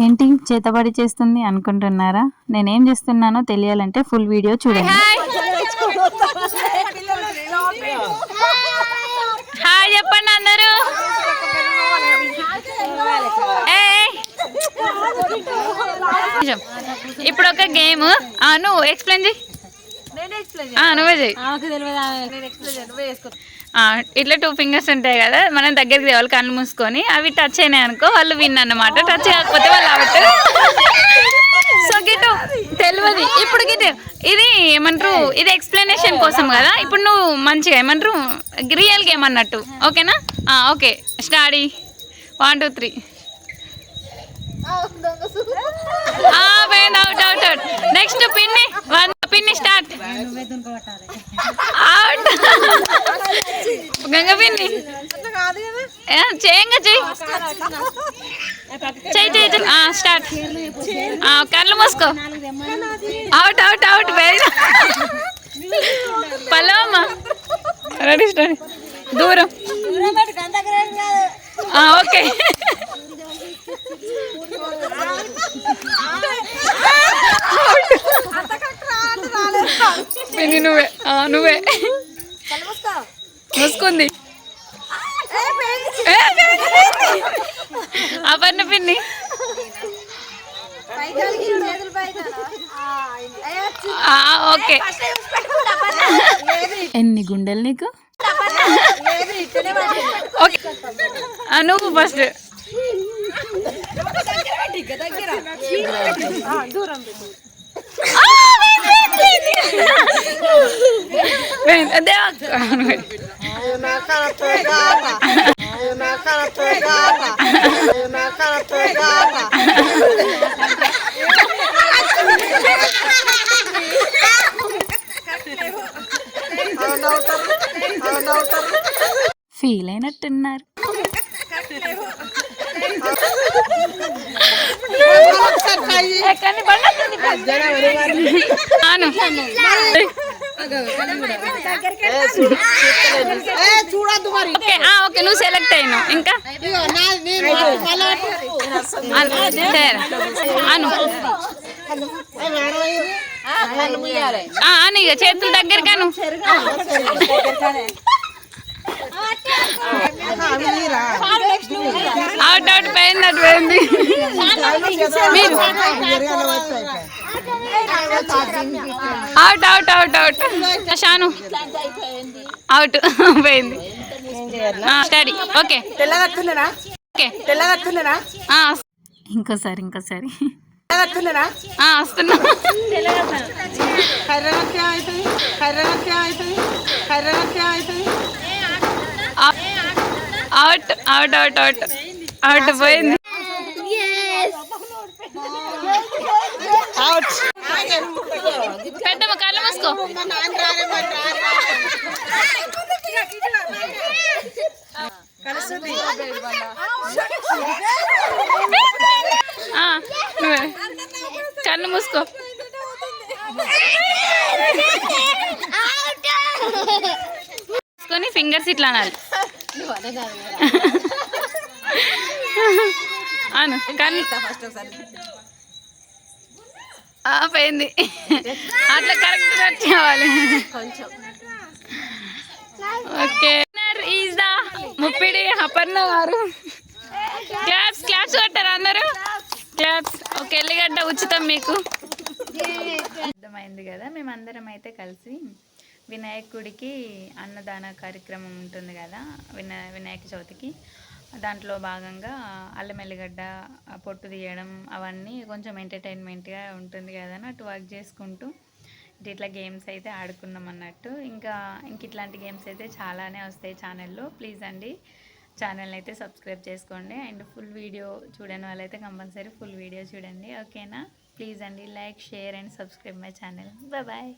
ఏంటి చేతబడి చేస్తుంది అనుకుంటున్నారా? నేనేం చేస్తున్నానో తెలియాలంటే ఫుల్ వీడియో చూడండి. హాయ్ చెప్పండి అందరూ. ఇప్పుడు ఒక గేమ్ నువ్వు ఎక్స్ప్లెయిన్ చేయి. నువ్వే చెయ్యి. ఇట్లా 2 ఫింగర్స్ ఉంటాయి కదా, మనం దగ్గరికి తేవాలి కళ్ళు మూసుకొని. అవి టచ్ అయినాయి అనుకో వాళ్ళు విన్ అన్నమాట, టచ్ కాకపోతే వాళ్ళు అవుట్. సో గిటు తెలియదు ఇప్పుడు గిటు ఇది ఏమంటారు, ఇది ఎక్స్ప్లెనేషన్ కోసం కదా. ఇప్పుడు నువ్వు మంచిగా ఏమంటారు రియల్ గేమ్ అన్నట్టు, ఓకేనా? Okay start. 1 2 3. Out out out. Next పిన్ని పిన్ని స్టార్ట్. అవుట్. గంగ పిన్ని చేయంగా చెయ్యి చెయ్యి చెయ్యి. స్టార్ట్. కళ్ళు మూసుకో. Out out out. పల్లవమ్మ రెడీ స్టార్ట్. దూరం. ఓకే పిన్ని నువ్వే నువ్వే మూసుకుంది. అపర్ణ పిన్ని ఓకే. ఎన్ని గుండెలు నీకు? ఓకే నువ్వు ఫస్ట్. ఫీల్ అయినట్టున్నారు. ఓకే నువ్వు సెలెక్ట్ అయినావు. ఇంకా ఇక చేతులు దగ్గరగాను. అవుట్ అవుట్ పోయింది. అటు పోయింది. Out out out out. Shanu out పోయింది. స్టడీ. ఓకే ఇంకోసారి ఇంకోసారి వస్తున్నా. Out out out out out పోయింది. పెద్దమ్మ కళ్ళు మూసుకో. కళ్ళు మూసుకో. మూసుకొని ఫింగర్స్ ఇట్లా అనాలి. అవును కళ్ళు పోయింది. అట్లా కరెక్ట్ కట్ కావాలి. Okay is the Muppidi Aparna గారు. క్లాప్స్ క్లాప్స్ కొట్టారు అందరూ. క్లాప్స్. ఓకే ఎల్లిగడ్డ ఉచితం మీకు. అర్థమైంది కదా. మేమందరం అయితే కలిసి వినాయకుడికి అన్నదాన కార్యక్రమం ఉంటుంది కదా వినాయక చవితికి. దాంట్లో భాగంగా అల్లం ఎల్లిగడ్డ పొట్టు తీయడం అవన్నీ కొంచెం ఎంటర్టైన్మెంట్గా ఉంటుంది కదా అని అటు వర్క్ చేసుకుంటూ ఇట్లా గేమ్స్ అయితే ఆడుకున్నాం అన్నట్టు. ఇంకా ఇట్లాంటి గేమ్స్ అయితే చాలానే వస్తాయి ఛానల్లో. ప్లీజ్ అండి ఛానల్ని అయితే సబ్స్క్రైబ్ చేసుకోండి. అండ్ ఫుల్ వీడియో చూడని వాళ్ళైతే కంపల్సరీ ఫుల్ వీడియో చూడండి, ఓకేనా? ప్లీజ్ అండి like share and subscribe my channel. Bye.